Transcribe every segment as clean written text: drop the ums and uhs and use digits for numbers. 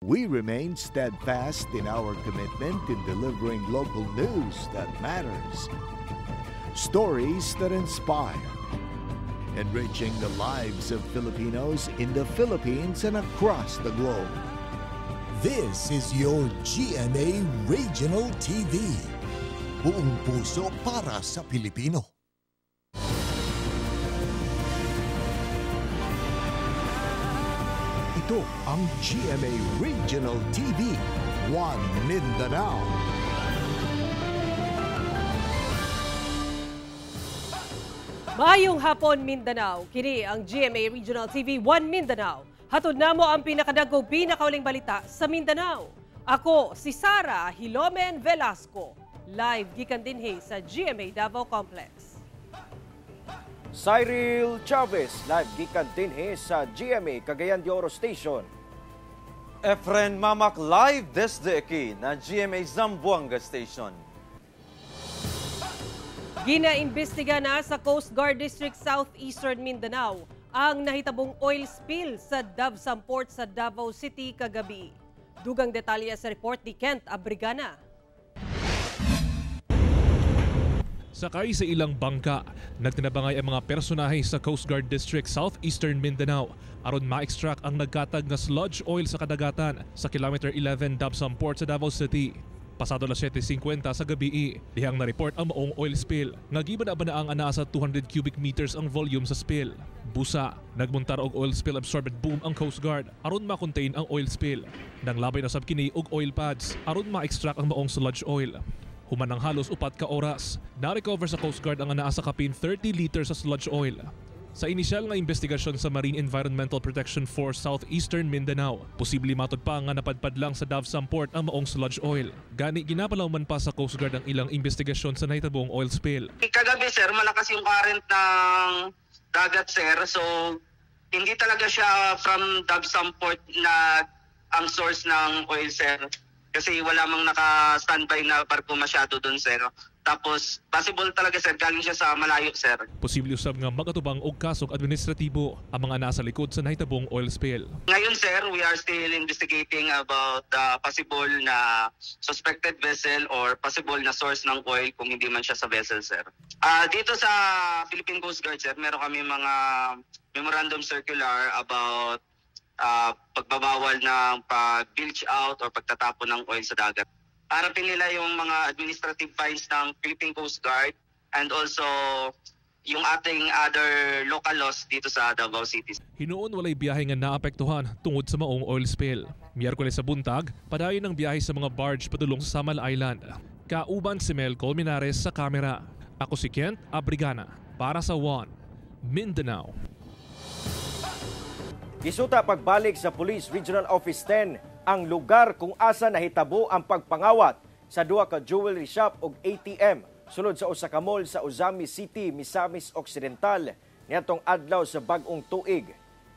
We remain steadfast in our commitment in delivering local news that matters. Stories that inspire. Enriching the lives of Filipinos in the Philippines and across the globe. This is your GMA Regional TV. Buong puso para sa Pilipino. Ito ang GMA Regional TV, One Mindanao. Maayong hapon, Mindanao. Kini ang GMA Regional TV, One Mindanao. Hatod namo ang pinakadagko pinakauling balita sa Mindanao. Ako si Sara Hilomen Velasco, live gikan dinhi sa GMA Davao Complex. Cyril Chavez, live gikan dinhi sa GMA Cagayan de Oro Station. Efren Mamak, live desde aquí na GMA Zamboanga Station. Ginaimbestiga na sa Coast Guard District Southeastern Mindanao ang nahitabong oil spill sa Davsan Port sa Davao City kagabi. Dugang detalye sa report ni Kent Abrigana. Sakay sa ilang bangka, nagtinabangay ang mga personahe sa Coast Guard District Southeastern Mindanao aron ma-extract ang nagkatag nga sludge oil sa kadagatan sa Kilometer 11 Davsan Port sa Davao City. Pasado las 7:50 sa gabi, dihang na-report ang maong oil spill. Nagiban ba na ang ana sa 200 cubic meters ang volume sa spill. Busa, nagmuntar og oil spill absorbent boom ang Coast Guard aron ma-contain ang oil spill. Nang labay na sab kini og oil pads aron ma-extract ang maong sludge oil. Human ng halos 4 ka oras, na-recover sa Coast Guard ang anaa sa kapin 30 liters sa sludge oil. Sa inisyal nga investigasyon sa Marine Environmental Protection Force Southeastern Mindanao, posible matod pa nga napadpad lang sa Davsan Port ang maong sludge oil. Gani ginapalaw man pa sa Coast Guard ang ilang investigasyon sa nahitabong oil spill. Kagabi sir, malakas yung current ng dagat sir, so hindi talaga siya from Davsan Port na ang source ng oil sir. Kasi wala mang naka-standby na barko masyado doon, sir. Tapos, possible talaga, sir, galing siya sa malayo, sir. Posible usab nga magatubang og kasong administratibo ang mga nasa likod sa nahitabong oil spill. Ngayon, sir, we are still investigating about the possible na suspected vessel or possible na source ng oil kung hindi man siya sa vessel, sir. Dito sa Philippine Coast Guard, sir, meron kami mga memorandum circular about pagbabawal ng pag-bilge out or pagtatapon ng oil sa dagat. Harapin nila yung mga administrative fines ng Philippine Coast Guard and also yung ating other local laws dito sa Davao City. Hinuon walay biyahe nga naapektuhan tungod sa maong oil spill. Miyerkules sa buntag, padayon ang biyahe sa mga barge padulong sa Samal Island. Kauban si Mel Colmenares sa kamera. Ako si Kent Abrigana para sa One Mindanao. Gisuta pagbalik sa Police Regional Office 10 ang lugar kung asa nahitabo ang pagpangawat sa duha ka jewelry shop ug ATM sulod sa usa ka mall sa Ozami City, Misamis Occidental niadtong adlaw sa bag-ong tuig.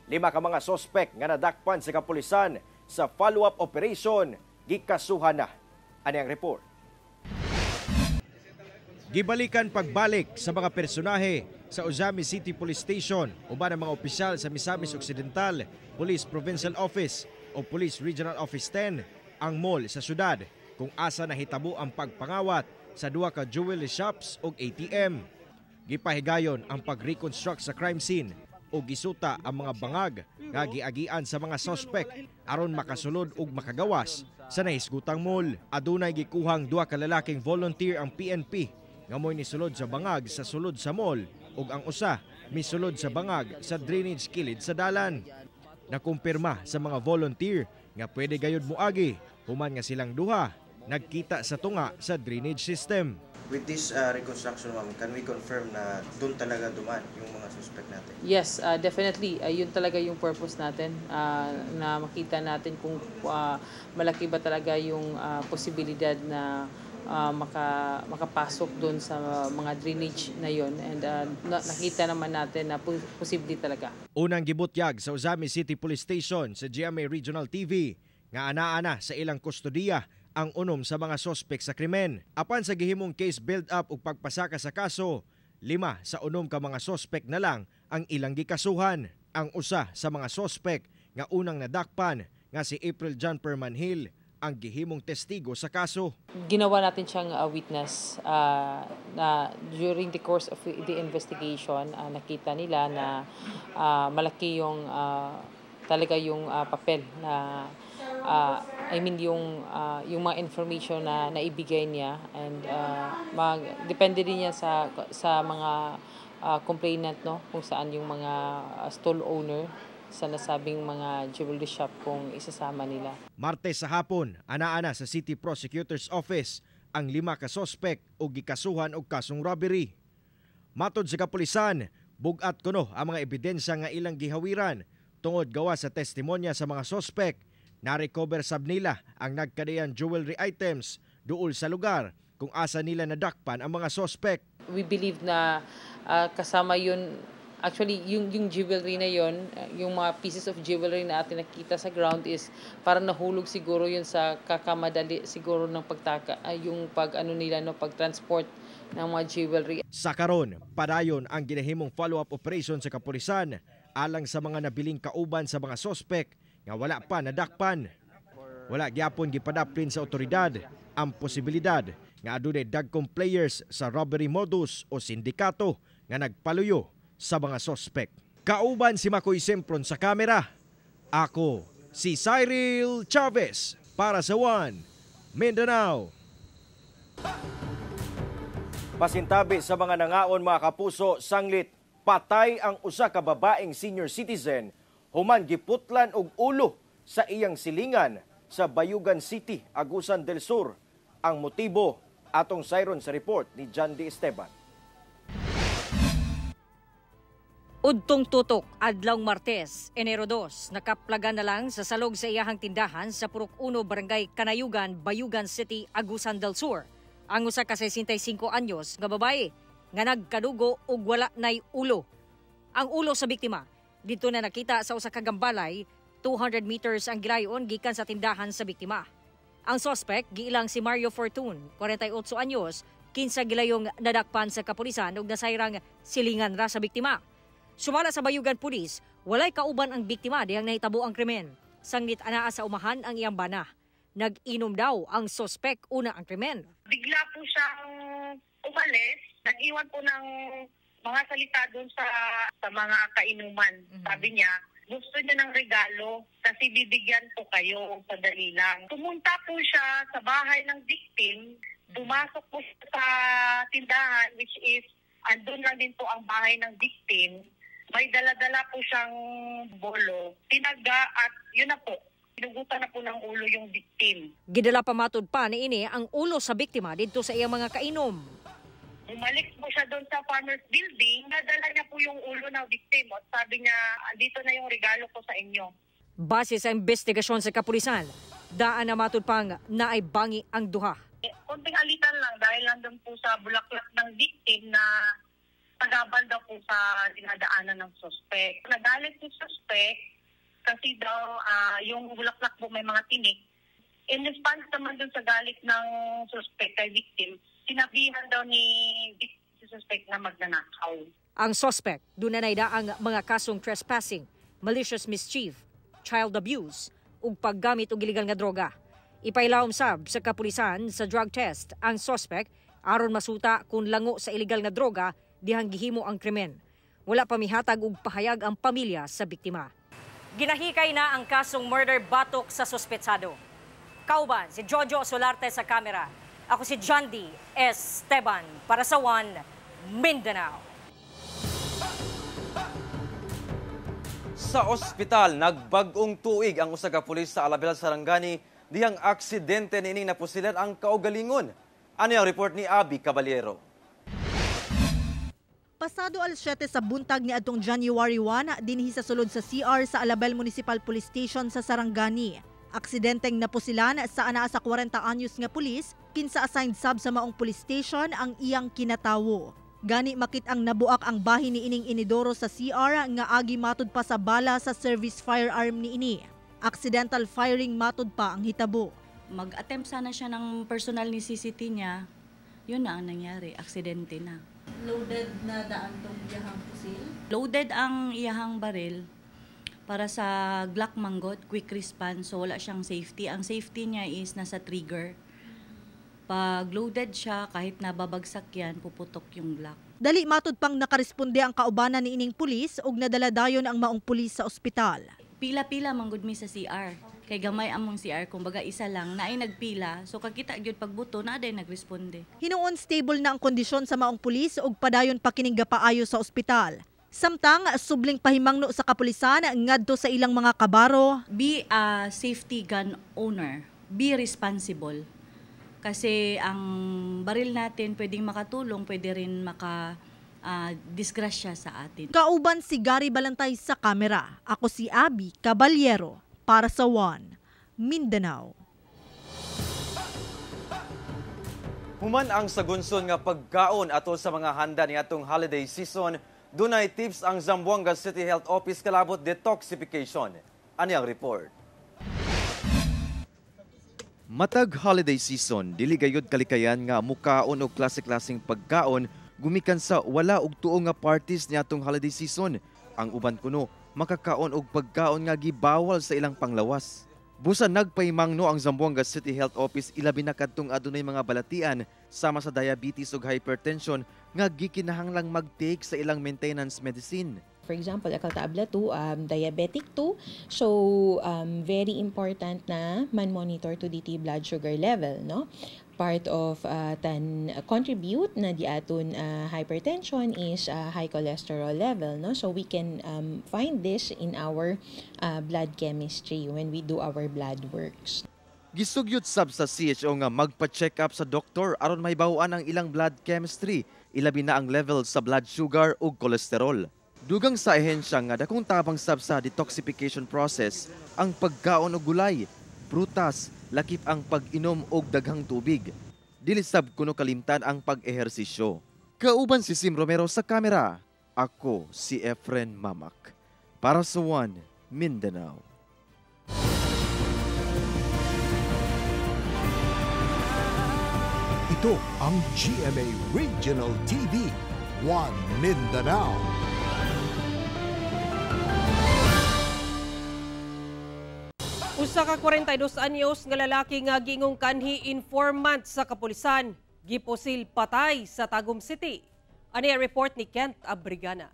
5 ka mga sospek nga nadakpan sa kapulisan sa follow-up operation gikasuhan na. Ani ang report. Gibalikan pagbalik sa mga personahe sa Ozami City Police Station uban ang mga opisyal sa Misamis Occidental Police Provincial Office o Police Regional Office 10 ang mall sa syudad kung asa nahitabo ang pagpangawat sa duha ka jewelry shops o ATM. Gipahigayon ang pag-reconstruct sa crime scene o gisuta ang mga bangag nga giagian sa mga suspect aron makasulod ug makagawas sa nahisgutang mall. Adunay gikuhang duha ka lalaking volunteer ang PNP nga mo'y nisulod sa bangag sa sulod sa mall ug ang usa misulod sa bangag sa drainage kilid sa dalan. Nakumpirma sa mga volunteer nga pwede gayud moagi human nga silang duha nagkita sa tunga sa drainage system. With this reconstruction, ma'am, can we confirm na doon talaga dumaan yung mga suspect natin? Yes, definitely. Yun talaga yung purpose natin, na makita natin kung malaki ba talaga yung posibilidad na makapasok doon sa mga drainage na yon, and nakita naman natin na posible talaga. Unang gibutyag sa Ozami City Police Station sa GMA Regional TV nga ana-ana sa ilang kustodiya ang unom sa mga sospek sa krimen. Apan sa gihimong case build-up ug pagpasaka sa kaso, 5 sa unom ka mga sospek na lang ang ilang gikasuhan. Ang usa sa mga sospek nga unang nadakpan nga si April John Permanhil ang gihimong testigo sa kaso. Ginawa natin siyang witness na during the course of the investigation, nakita nila na malaki yung talaga yung papel na yung mga information na naibigay niya, and depende din yan sa mga complainant, no, kung saan yung mga stall owner sa nasabing mga jewelry shop kung isasama nila. Martes sa hapon, anaana sa City Prosecutor's Office ang 5 ka sospek o gikasuhan og kasong robbery. Matod sa kapulisan, bugat kuno ang mga ebidensya nga ilang gihawiran tungod gawa sa testimonya sa mga sospek. Na-recover sab nila ang nagkadayan jewelry items duol sa lugar kung asa nila nadakpan ang mga sospek. We believe na kasama yun. Actually, yung jewelry na yon, yung mga pieces of jewelry na atin nakita sa ground is parang nahulog siguro yun sa kakamadali siguro ng pagtransport ng mga jewelry. Sa karon, padayon ang ginahimong follow-up operation sa kapulisan alang sa mga nabiling kauban sa mga sospek nga wala pa nadakpan. Wala gyapon gipadaplin sa otoridad ang posibilidad nga adunay dagkong players sa robbery modus o sindikato nga nagpaluyo sa mga sospek. Kauban si Makoy Sempron sa kamera. Ako si Cyril Chavez para sa One Mindanao. Pasintabi sa mga nangaon mga kapuso, sanglit patay ang usa ka babaeng senior citizen human giputlan og ulo sa iyang silingan sa Bayugan City, Agusan del Sur. Ang motibo atong sayron sa report ni John D. Esteban. Udtong tutok adlawng Martes, Enero 2, nakaplagan na lang sa salog sa iyahang tindahan sa Purok 1, Barangay Kanayugan, Bayugan City, Agusan del Sur. Ang usa ka 65 anyos nga babae nga nagkadugo ug wala nay ulo. Ang ulo sa biktima dito na nakita sa usa ka gambalay, 200 meters ang gilayon gikan sa tindahan sa biktima. Ang suspect giilang si Mario Fortune, 48 anyos, kinsa gilayong nadakpan sa kapulisan ug nasayrang silingan ra sa biktima. Sumala sa Bayugan Pulis, walay kauban ang biktima dihang nahitabo ang krimen. Sanglit anaa sa umahan ang iyang bana. Nag-inom daw ang sospek una ang krimen. Bigla po siyang umalis, nag-iwan po ng mga salita doon sa mga kainuman. Sabi niya, gusto niya ng regalo kasi bibigyan po kayo, sadali lang. Pumunta po siya sa bahay ng victim, pumasok po siya sa tindahan, which is andun lang din po ang bahay ng victim. May dala-dala po siyang bolo, tinaga at yun na po, pinugutan na po ng ulo yung victim. Gidala pamatod pa ni ini ang ulo sa biktima dito sa iyang mga kainom. Umalik po siya doon sa farmer's building, nadala niya po yung ulo ng victim at sabi niya, dito na yung regalo ko sa inyo. Base sa investigasyon sa kapulisan, daan na matod pang naaibangi ang duha. Konting alitan lang dahil nandun po sa bulaklak ng victim na tagabal daw po sa dinadaanan ng suspect. Nagalit si suspect kasi daw yung bulaklak po may mga tinik. In response naman dun sa galit ng suspect kay victim, sinabihan daw ni si suspect na magnanakaw. Ang suspect, doon na naidaang mga kasong trespassing, malicious mischief, child abuse, ug paggamit og illegal nga droga. Ipailawom sab sa kapulisan sa drug test ang suspect aron masuta kung lango sa illegal nga droga dihang gihimo ang krimen. Wala pa mihatag og pahayag ang pamilya sa biktima. Ginahikay na ang kasong murder batok sa suspetsado. Kauban si Jojo Solarte sa kamera. Ako si John D. Esteban para sa One Mindanao. Sa ospital, nagbag-ong tuig ang usa ka pulis sa Alabel, Sarangani dihang aksidente nining napusilan ang kaugalingon. Ano ang report ni Abby Caballero? Pasado alas 7 sa buntag ni adtong January 1 dinhi sa sulod sa CR sa Alabel Municipal Police Station sa Sarangani. Aksidenteng napusilan sa anaa sa 40 anyos nga pulis kinsa assigned sab sa maong police station ang iyang kinatawo. Gani makit ang nabuak ang bahin ni ining inidoro sa CR nga agi matud pa sa bala sa service firearm ni ini. Accidental firing matud pa ang hitabo. Mag-attempt sana siya ng personal necessity niya. Yun na ang nangyari, aksidente na. Loaded na daan tong iyahang pusil? Loaded ang iyahang baril. Para sa Glock manggot, quick response, so wala siyang safety. Ang safety niya is nasa trigger. Pag loaded siya, kahit nababagsak yan, puputok yung Glock. Dali matud pang nakaresponde ang kaubanan ni ining pulis ug nadala dayon ang maong pulis sa ospital. Pila-pila manggod mi sa CR. Kay gamay among CR, kumbaga isa lang, naay nagpila, so kakita gyud pagbuto, naaday nagresponde. Hinuon stable na ang kondisyon sa maong pulis ug padayon pa kining gapaayo sa ospital. Samtang subling pahimangno sa kapulisan ngadto sa ilang mga kabaro. Be a safety gun owner. Be responsible. Kasi ang baril natin pwedeng makatulong, pwede rin disgrasya sa atin. Kauban si Gary Balantay sa kamera. Ako si Abby Caballero para sa One Mindanao. Human ang sagunson nga pagkaon atol sa mga handa ni atong holiday season, dunay tips ang Zamboanga City Health Office kalabot detoxification. Ani ang report? Matag holiday season, dili gayud kalikayan nga mukaon og klase-klaseng pagkaon gumikan sa wala og tuo nga parties niadtong holiday season. Ang uban kuno makakaon og pagkaon nga gibawal sa ilang panglawas. Busa nagpahimangno ang Zamboanga City Health Office ilabi na kadtong adunay mga balatian sama sa diabetes ug hypertension nga gikinahanglang mag-take sa ilang maintenance medicine. For example, Akaltabla 2, diabetic 2. So, very important na man-monitor to DT blood sugar level, no? Part of contribute na di aton hypertension is high cholesterol level, no? So, we can find this in our blood chemistry when we do our blood works. Gisugyot sab sa CHO nga magpa-check up sa doktor aron mahibaw-an ang ilang blood chemistry, ilabi na ang level sa blood sugar ug cholesterol. Dugang sa ehensya nga dakong tabang sab sa detoxification process ang pagkaon og gulay, prutas, lakip ang pag-inom og daghang tubig. Dili sab kuno kalimtan ang pag-ehersisyo. Kauban si Sim Romero sa kamera. Ako si Efren Mamak para sa One Mindanao. Ito ang GMA Regional TV, One Mindanao. Usa ka 42 anyos nga lalaki nga gingong kanhi informant sa kapulisan, giposil patay sa Tagum City. Ani ang report ni Kent Abrigana.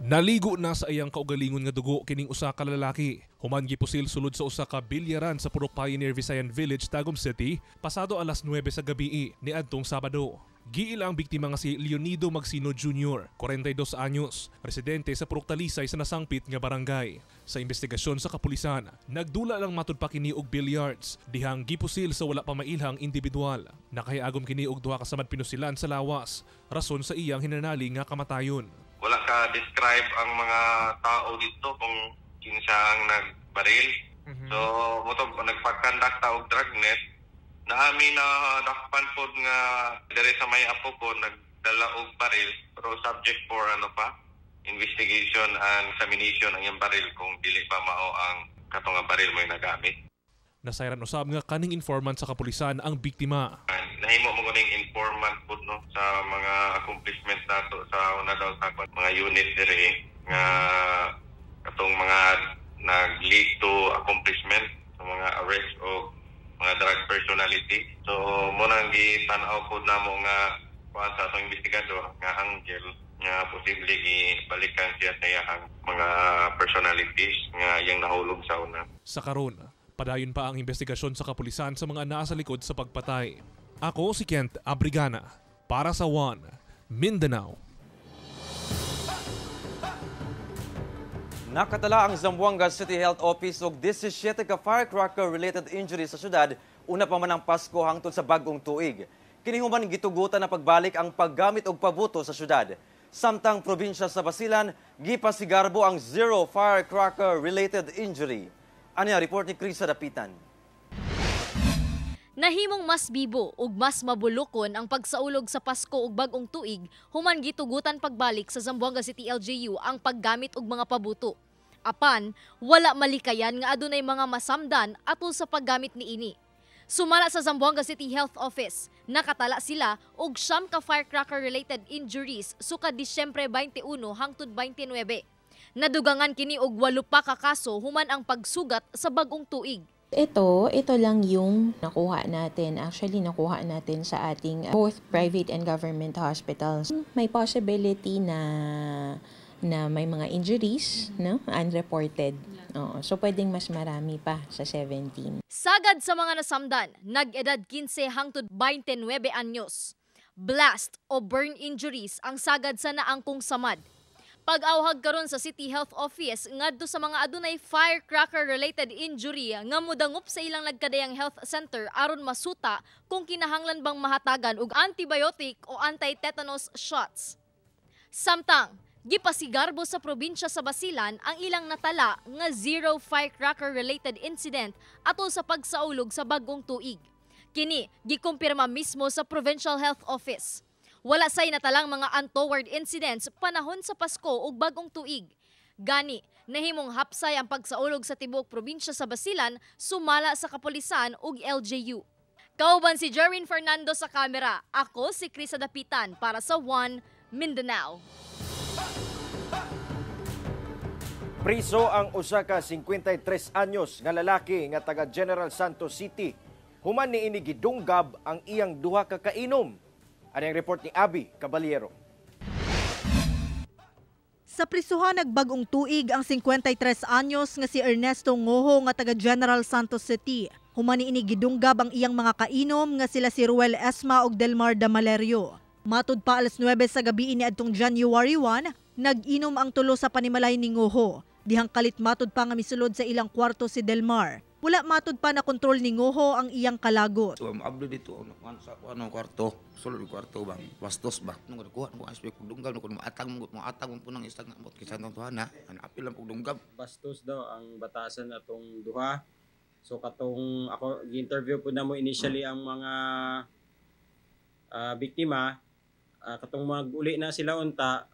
Naligo na sa iyang kaugalingon nga dugo kining usa ka lalaki. Human gipusil sulod sa usa ka bilyaran sa Purok Pioneer Visayan Village, Tagum City, pasado alas 9 sa gabi niadtong Sabado. Giila ang biktima nga si Leonido Magsino Jr., 42 anyos, residente sa Purok Talisay sa nasangpit nga barangay. Sa investigasyon sa kapulisan, nagdula lang matud pa kini og billiards, dihang gipusil sa wala pa mailhang individual. Nakahiagom kini og duha ka samad pinusilan sa lawas, rason sa iyang hinanali nga kamatayon. Wala ka describe ang mga tao dito kung kinsa ang nagbaril. So, motog nagpag-conduct og dragnet. Naami na dakpan pod nga dire sa may apo ko nagdala og baril pero subject for investigation and examination ang yung baril kung dili pa mao ang katong nga baril mo nagamit. Nasayran usab nga kaning informant sa kapulisan ang biktima. Nahimo mo kuning informant pod no sa mga accomplishment nato sa una daw sa mga unit dire nga katong mga nag-lead to accomplishment sa mga arrest o mga drug personality. So, munang gitanaw po na mo nga sa atong investigador nga angle nga posible ibalikan siya sa iyang mga personalities nga iyang nahulog sa una. Sa karon, padayon pa ang investigasyon sa kapulisan sa mga naa sa likod sa pagpatay. Ako si Kent Abrigana para sa One Mindanao. Nakatala ang Zamboanga City Health Office og 17 ka firecracker-related injuries sa syudad, una pa man ang Pasko hangtod sa bag-ong tuig. Kini human gitugutan na pagbalik ang paggamit og pabuto sa syudad. Samtang probinsya sa Basilan, gipasigarbo ang zero firecracker-related injury. Ani ang report ni Krisa Dapitan. Nahimong mas bibo ug mas mabulokon ang pagsaulog sa Pasko ug bag-ong tuig, human gitugutan pagbalik sa Zamboanga City LGU ang paggamit og mga pabuto. Apan, wala malikayan nga adunay mga masamdan atol sa paggamit niini. Sumala sa Zamboanga City Health Office, nakatala sila og 9 ka firecracker-related injuries suka Disyembre 21 hangtod 29. Nadugangan kini og 8 pa ka kaso human ang pagsugat sa bag-ong tuig. Ito lang yung nakuha natin. Actually, nakuha natin sa ating both private and government hospitals. May possibility na may mga injuries, no? Unreported. So, pwedeng mas marami pa sa 17. Sagad sa mga nasamdan, nag-edad 15 hangtod 29 anyos. Blast o burn injuries ang sagad sa naangkong samad. Pag-awhag karon sa City Health Office ngadto sa mga adunay firecracker-related injury nga modangup sa ilang nagkadayang health center aron masuta kung kinahanglan bang mahatagan og antibiotic o anti-tetanus shots. Samtang, gipasigarbo sa probinsya sa Basilan ang ilang natala nga 0 firecracker-related incident atol sa pagsaulog sa bag-ong tuig. Kini, gikumpirma mismo sa Provincial Health Office. Wala say natalang mga untoward incidents panahon sa Pasko ug bagong tuig. Gani, nahimong hapsay ang pagsaulog sa tibuok probinsya sa Basilan sumala sa kapulisan ug LGU. Kauban si Jerwin Fernando sa kamera. Ako si Chris Dapitan para sa One Mindanao. Priso ang usa ka 53 anyos nga lalaki nga taga General Santos City. Human niini gidunggab ang iyang duha ka kainom. Ano ang report ni Abby Caballero? Sa prisuhan nagbagong tuig ang 53 anyos nga si Ernesto Ngoho nga taga General Santos City. Human niini gidunggab ang iyang mga kainom nga sila si Ruel Esma ug Delmar Damalerio. Matud pa alas 9 sa gabi niadtong January 1, nag-inom ang tulo sa panimalay ni Ngoho. Dihang kalit matud pa nga misulod sa ilang kwarto si Delmar. Wala matud pa na kontrol ni Ngoho ang iyang kalagot. So, maablo dito sa kwarto, sulod kwarto bang bastos ba. Nung kuha mo aspek pagdunggab no kun maatag mo po nang isang amot kisa nang tuhana, apil lang pagdunggab. Bastos daw ang batasan atong duha. So katong ako gi-interview po na mo initially ang mga biktima, katong mag-uli na sila unta.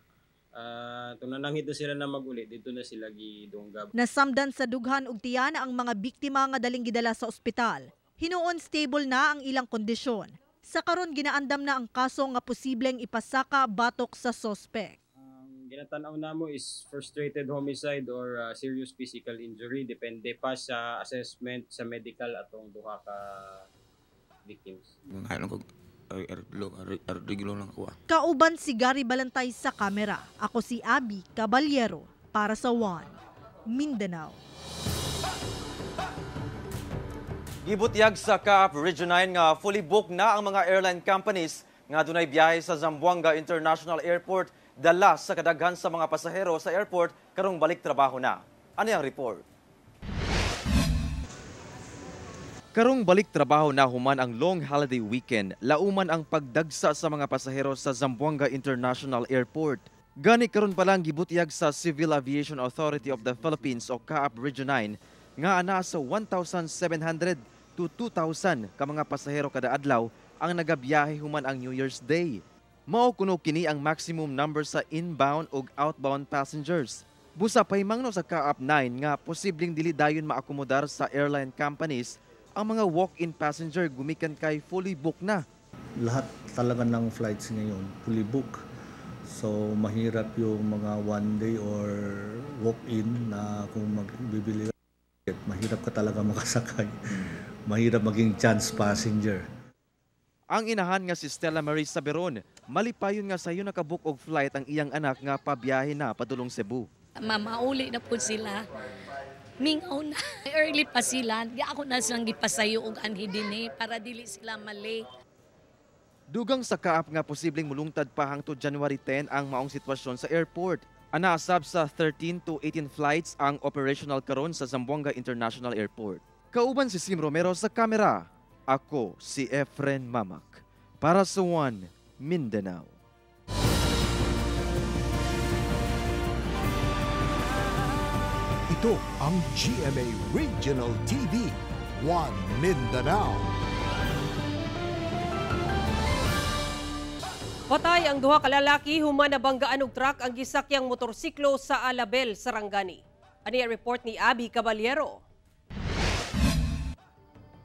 Tunanangit na sila na mag-uli, dito na sila gidunggab. Nasamdan sa dughan ug tiyan ang mga biktima nga daling gidala sa ospital. Hinuon stable na ang ilang kondisyon. Sa karon ginaandam na ang kaso nga posibleng ipasaka batok sa suspect. Ang ginatanaw namo is frustrated homicide or serious physical injury. Depende pa sa assessment sa medical atong duha ka victims. Kauban si Gary Balantay sa kamera. Ako si Abby Caballero para sa One Mindanao. Gibutyag sa Kaap Region 9 nga fully booked na ang mga airline companies nga dunay biyahe sa Zamboanga International Airport dala sa kadaghan sa mga pasahero sa airport karong balik trabaho na. Ano ang report? Karong balik trabaho na human ang long holiday weekend, lauman ang pagdagsa sa mga pasahero sa Zamboanga International Airport. Gani karon pa lang gibutyag sa Civil Aviation Authority of the Philippines o CAAP Region 9 nga ana sa 1,700 to 2,000 ka mga pasahero kada adlaw ang nagabiyahe human ang New Year's Day. Mao kuno kini ang maximum number sa inbound ug outbound passengers. Busa pay mangno sa CAAP 9 nga posibleng dili dayon maakomodar sa airline companies ang mga walk-in passenger gumikan kay fully booked na. Lahat talaga ng flights ngayon fully booked. So mahirap yung mga one day or walk-in na kung magbibili ka, mahirap ka talaga makasakay. Mahirap maging chance passenger. Ang inahan nga si Stella Marie Saberon, malipayon nga sayo nakabook og flight ang iyang anak nga pabiyahe na padulong Cebu. Mamauli na po sila. Mingaw na. Early pa sila. Di ako na silang gipasayo og anhi dinhi para dili sila mali. Dugang sa CAAP nga posibleng mulungtad pa hangtod January 10 ang maong sitwasyon sa airport. Anaasab sa 13 to 18 flights ang operational karon sa Zamboanga International Airport. Kauban si Sim Romero sa kamera. Ako si Efren Mamak para sa One Mindanao. Ito ang GMA Regional TV, One Mindanao. Patay ang duha ka lalaki human nabanggaan og truck ang gisakyang motorsiklo sa Alabel, Sarangani. Ani ang report ni Abby Caballero.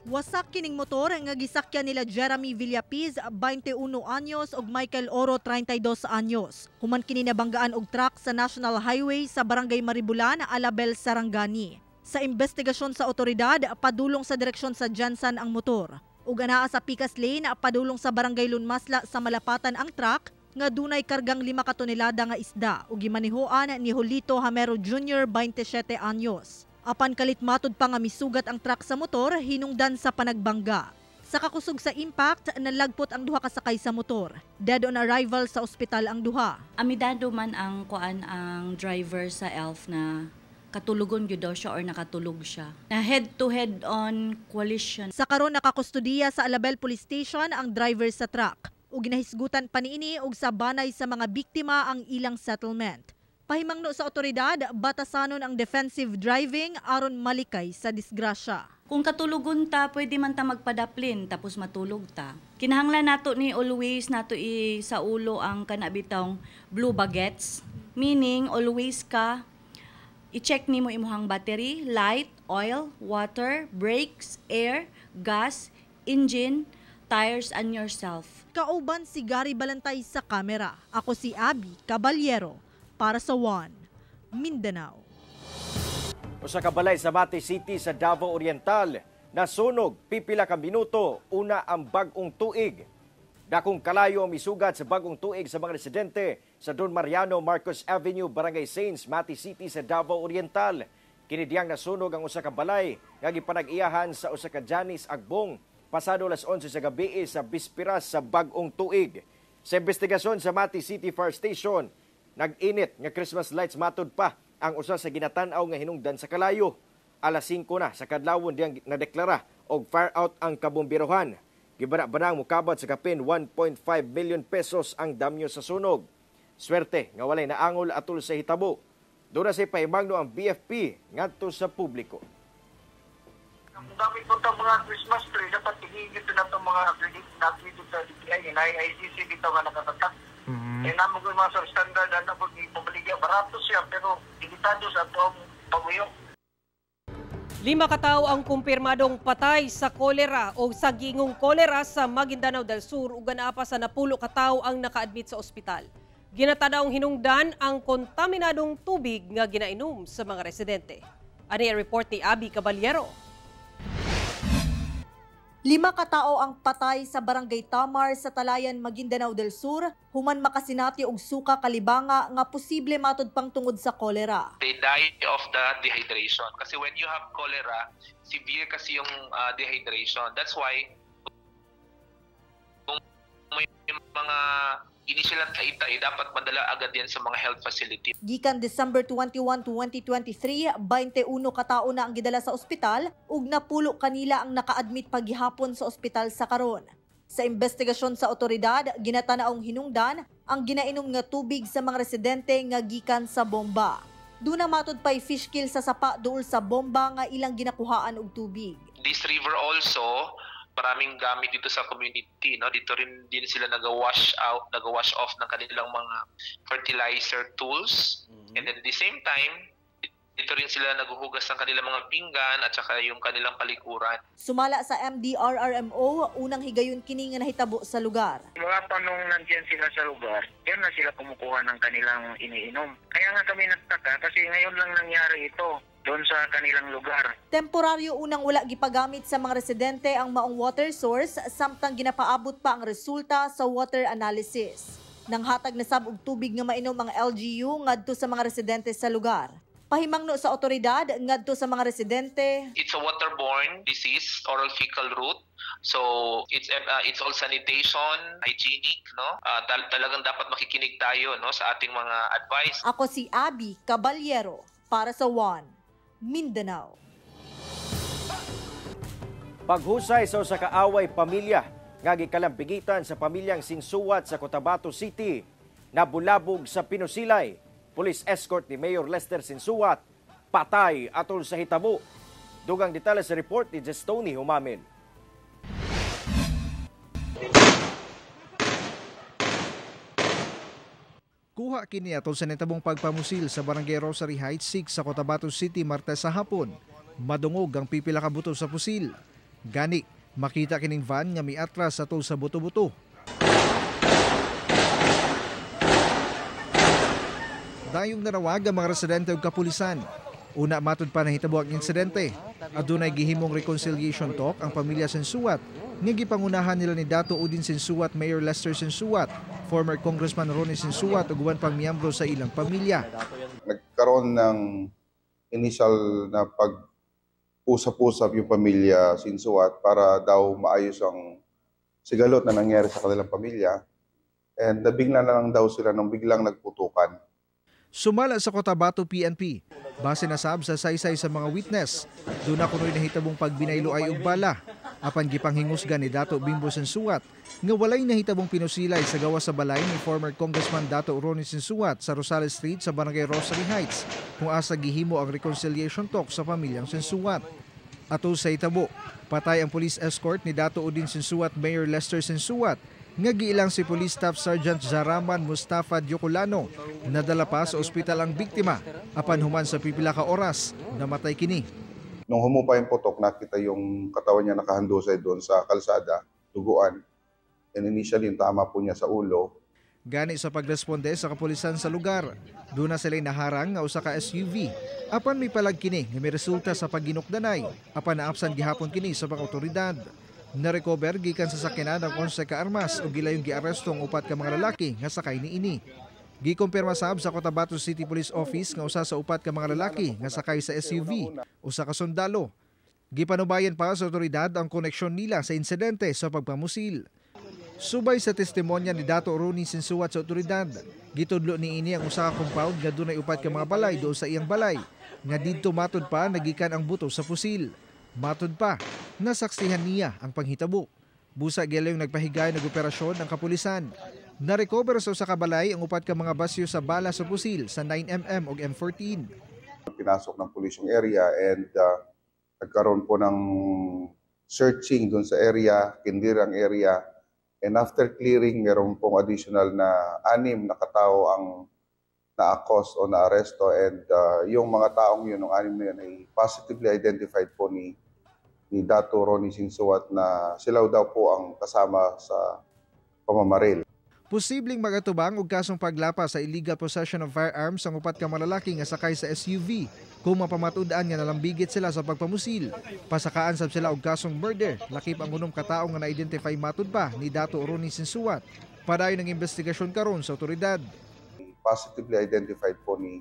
Wasak kining motor nga gisakyan nila Jeremy Villapiz, 21 anyos ug Michael Oro, 32 anyos. Human kini nabanggaan og truck sa National Highway sa Barangay Maribulan, Alabel, Sarangani. Sa investigasyon sa otoridad, padulong sa direksyon sa Jansan ang motor. Ug anaa sa Picas Lane, padulong sa Barangay Lunmasla sa Malapatan ang truck nga dunay kargang 5 katonelada nga isda ug gimanihoan ni Julito Hamero Jr., 27 anyos. Apan kalit matud pa nga misugat ang truck sa motor, hinungdan sa panagbangga. Sa kakusog sa impact, nalagpot ang duha kasakay sa motor. Dead on arrival sa ospital ang duha. Amidado man ang driver sa ELF na katulugon gyud daw siya or nakatulog siya. Na head-to-head on collision. Sa karon nakakustudiya sa Alabel Police Station ang driver sa truck. Ug ginahisgutan pa niini og sa banay sa mga biktima ang ilang settlement. Pahimangno sa otoridad, batasanon ang defensive driving aron malikay sa disgrasya. Kung katulugon ta, pwede man ta magpadaplin tapos matulog ta. Kinahanglan nato ni always nato sa ulo ang kanabitong blue baguettes. Meaning, always ka i-check nimo imuhang battery, light, oil, water, brakes, air, gas, engine, tires, and yourself. Kauban si Gary Balantay sa kamera. Ako si Abby Caballero para sa One Mindanao. Usa ka balay sa Mati City sa Davao Oriental nasunog pipila ka minuto una ang bag-ong tuig. Dakong kalayo ang misugat sa bag-ong tuig sa mga residente sa Don Mariano Marcos Avenue, Barangay Saints, Mati City sa Davao Oriental. Kinidiyang nasunog ang usa ka balay nga gipanag-iyahan sa usa ka Janice Agbong pasado alas 11 sa gabi sa bispiras sa bag-ong tuig. Sa investigasyon sa Mati City Fire Station, nag-init nga Christmas lights matud pa ang usa sa ginatan-aw nga hinungdan sa kalayo. Alas 5 na sa kadlawon diyang nadeklara og fire out ang kabomberohan. Gibana-banang mukabot sa kapin 1.5 million pesos ang damyo sa sunog. Swerte nga walay naangol atol sa hitabo. Dura sa pahimangno ang BFP ngadto sa publiko. Ang dami po itong mga Christmas tree, dapat tigigit na itong mga activity sa DPI, ICC dito nga nakatatak. Eh naman ko yung mga standard na po ni Pabaligya, barato siya pero limitado sa itong pamuyok. 5 katao ang kumpirmadong patay sa kolera o sa gingong kolera sa Maguindanao del Sur ug ganaapa sa napulo katao ang naka-admit sa ospital. Ginatadaong hinungdan ang kontaminadong tubig nga ginainom sa mga residente. Ani ang report ni Abby Caballero. 5 katao ang patay sa Barangay Tamar sa Talayan, Maguindanao del Sur, human makasinati og suka kalibanga nga posible matud pang tungod sa kolera. They die of the dehydration. Kasi when you have cholera, severe kasi yung dehydration. That's why kung may mga initial at kaitay, dapat madala agad yan sa mga health facility. Gikan December 21, 2023, 21 katao na ang gidala sa ospital ug napulo kanila ang naka-admit paghihapon sa ospital sa karon. Sa investigasyon sa otoridad, ginatanaong hinungdan ang ginainom nga tubig sa mga residente nga gikan sa bomba. Duna matud pay fish kill sa sapa duol sa bomba nga ilang ginakuhaan og tubig. This river also, maraming gamit dito sa community, no? Dito rin din sila nag-wash off ng kanilang mga fertilizer tools. And then at the same time, dito rin sila naghuhugas ng kanilang mga pinggan at saka yung kanilang palikuran. Sumala sa MDRRMO, unang higayon kini nga nahitabo sa lugar. Mga panong nandiyan sila sa lugar, yan na sila kumukuha ng kanilang iniinom. Kaya nga kami nagtaka kasi ngayon lang nangyari ito doon sa kanilang lugar. Temporaryo unang wala gipagamit sa mga residente ang maong water source samtang ginapaabot pa ang resulta sa water analysis. Nang hatag na sab og tubig nga mainom ang LGU ngadto sa mga residente sa lugar. Pahimangno sa otoridad ngadto sa mga residente. It's a waterborne disease, oral fecal route. So it's all sanitation, hygienic, no? Talagang dapat makikinig tayo, no, sa ating mga advice. Ako si Abby Caballero para sa One Mindanao. Paghusay sa usa ka away pamilya nga gikalambigitan sa pamilyang Sinsuwat sa Cotabato City, nabulabog sa Pinusilay. Police escort ni Mayor Lester Sinsuwat patay atol sa hitabo. Dugang detalye sa report ni Jestoni Humamin. Kuha kini atol sa nitabong pagpamusil sa Barangay Rosary Heights 6 sa Cotabato City Martes sa hapon. Madungog ang pipila ka buto sa pusil. Gani, makita kining van nga miatras sa sa buto-buto. Dayong narawag ang mga residente ug kapulisan. Una matud pa nahitabo ang insidente. Adunay gihimong reconciliation talk ang pamilya Sensuat nga gipangunahan nila ni Dato Udin Sensuat, Mayor Lester Sensuat, former Congressman Ronnie Sensuat ug uban pang miyembro sa ilang pamilya. Nagkaroon ng initial na pag-usap-usap yung pamilya Sensuat para daw maayos ang sigalot na nangyari sa kanilang pamilya. And nabigla na lang daw sila nang biglang nagputukan. Sumala sa Cotabato PNP, base na sab sa saysay sa mga witness, doon na kunoy nahitabong pagbinaylo ay og bala. Apan gipanghingusgan ni Dato Bimbo Sensuat nga walay nahitabong pinusilay sa gawas sa balay ni former Congressman Dato Ronnie Sensuat sa Rosales Street sa Barangay Rosary Heights kung asa gihimo ang reconciliation talk sa pamilyang Sensuat. Ato sa hitabo, patay ang police escort ni Dato Udin Sensuat, Mayor Lester Sensuat, nga giilang si Police Staff Sergeant Zaraman Mustafa Dioculano. Nadala pa sa ospital ang biktima apan human sa pipila ka oras namatay kini. Nung humupa yung putok, nakita yung katawan niya nakahandusay doon sa kalsada, duguan. And initially yung tama po niya sa ulo. Gani sa pagresponde sa kapulisan sa lugar, doon na sila naharang nga usa ka SUV. Apan may palag kini nga may resulta sa pagginukdanay. Apan naapsan gihapon kini sa mga otoridad. Na-recover gikan sa sakyanan ang 11 ka armas o gilayong giaresto ang 4 ka mga lalaki nga sakay niini. Gikumpirma sab sa Cotabato City Police Office nga usa sa 4 ka mga lalaki nga sakay sa SUV, usa ka sundalo. Gipanubayan pa sa otoridad ang koneksyon nila sa insidente sa pagpamusil. Subay sa testimonya ni Dato Ronnie Sensuat sa otoridad, gitudlo niini ang usa ka compound nga dunay 4 ka mga balay do sa iyang balay nga didto matud pa nagikan ang buto sa pusil. Matud pa, nasaksihan niya ang panghitabo. Busa gilayong nagpahigay nag-operasyon ang kapulisan. Na-recover sa usa ka balay ang 4 ka mga basyo sa bala sa pusil sa 9mm ug M14. Pinasok ng police yung area and nagkaroon po ng searching doon sa area, kindirang area. And after clearing, meron pong additional na 6 na katao ang na-accost o na-aresto. And yung mga taong yun, yung 6 na yun, ay positively identified po ni Dato Ronnie Sensuat na sila daw po ang kasama sa pamamaril. Posibleng magatubang og kasong paglapa sa illegal possession of firearms ang 4 ka mga lalaki nga sakay sa SUV kung mapamatud-an nga nalambigit sila sa pagpamusil. Pasakaan sab sila og kasong murder, lakip ang 6 ka tawo nga na-identify matud pa ni Dato Ronnie Sensuat. Padayon ng investigasyon karon sa otoridad. Positively identified po ni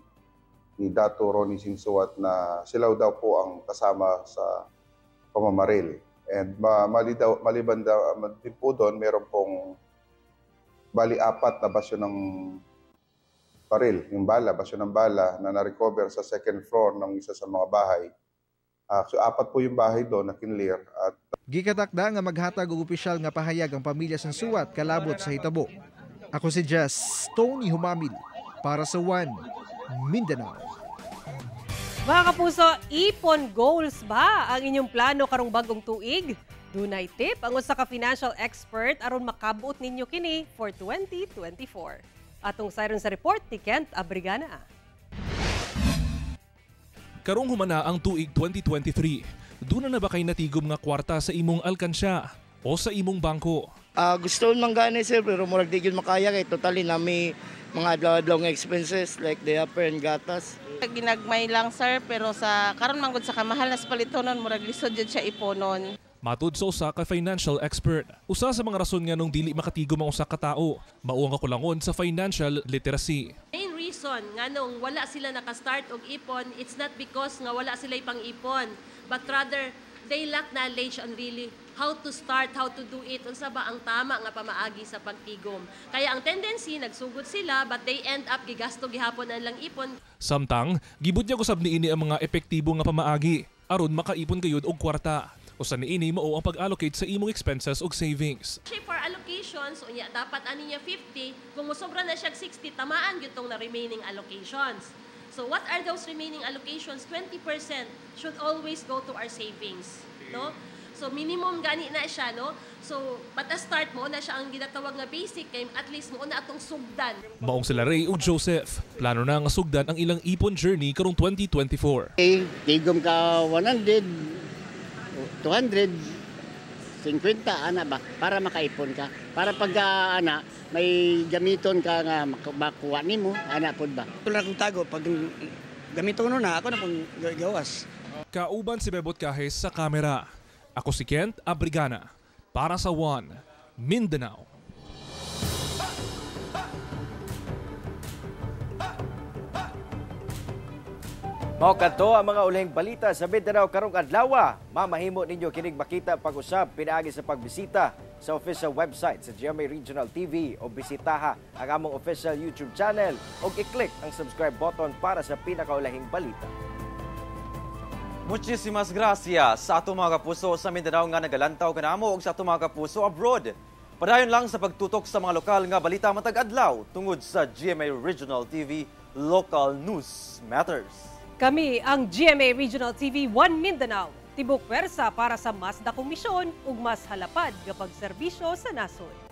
Dato Ronnie Sensuat na sila daw po ang kasama sa pamamaril. And maliban din po doon, meron pong bali 4 na basyo ng baril, yung bala, basyo ng bala na na-recover sa second floor ng isa sa mga bahay. So 4 po yung bahay doon na kinlear. At gikatakda nga maghatag og opisyal nga pahayag ang pamilya Sensuat kalabot sa hitabo. Ako si Jess Tony Humamil para sa One Mindanao. Mga kapuso, ipon goals ba ang inyong plano karong bagong tuig? Dunay tip ang usa ka financial expert aron makabuot ninyo kini for 2024. Atong sayron sa report ni Kent Abrigana. Karong humana ang tuig 2023. Duna na ba kay natigom nga kwarta sa imong alkansya o sa imong bangko? Gusto man gani sir pero murag di gyud makaya kay totally na may mga adlaw-adlaw nga expenses like diaper and gatas. Ginagmay lang sir pero sa karon man gud sa kamahal na palitonon murag lisod jud siya iponon. Matud sa usa ka financial expert, usa sa mga rason nga nung dili makatigom ang usa ka tawo, mao nga kulangon sa financial literacy. Main reason nga nung wala sila naka-start og ipon, it's not because nga wala sila ipang-ipon, but rather they lack knowledge on really how to start, how to do it, unsa ba ang tama nga pamaagi sa pagtigom. Kaya ang tendency nagsugod sila but they end up gigasto gihapon ang lang ipon. Samtang gibutyag usab niini ang mga epektibo nga pamaagi aron makaipon gayud og kwarta. Usa niini mao ang pag-allocate sa imong expenses ug savings. For allocations, unya dapat ani niya 50, kung mosobra na siya 60, tamaan gyud tong na remaining allocations. So what are those remaining allocations? 20% should always go to our savings, no? So minimum gani na siya, no? So bata start mo na siya ang ginatawag nga basic kay at least mo na atong sugdan. Maong sila Ray ug Joseph, plano na nga sugdan ang ilang ipon journey karong 2024. Tigom ka 100, 200, 50 ana ba para makaipon ka. Para pag ana may gamiton ka nga makuha nimo ana pud ba. Tulad kong tago pag gamiton na ako na pong gawas. Kauban si Bebot Kahes sa kamera. Ako si Kent Abrigana para sa One Mindanao. Mao kadto ang mga ulihing balita sa Mindanao karong adlaw. Mamahimo ninyo kinig makita pag-usab pinaagi sa pagbisita sa official website sa GMA Regional TV o bisitaha ang among official YouTube channel o i-click ang subscribe button para sa pinakaulahing balita. Muchísimas gracias sa ato mga kapuso sa Mindanao nga nagalantaw kanamo ug sa ato mga kapuso abroad. Padayon lang sa pagtutok sa mga lokal nga balita matag adlaw tungod sa GMA Regional TV Local News Matters. Kami ang GMA Regional TV 1 Mindanao. Tibok pwersa para sa mas dakong misyon ug mas halapad nga pagserbisyo sa nasod.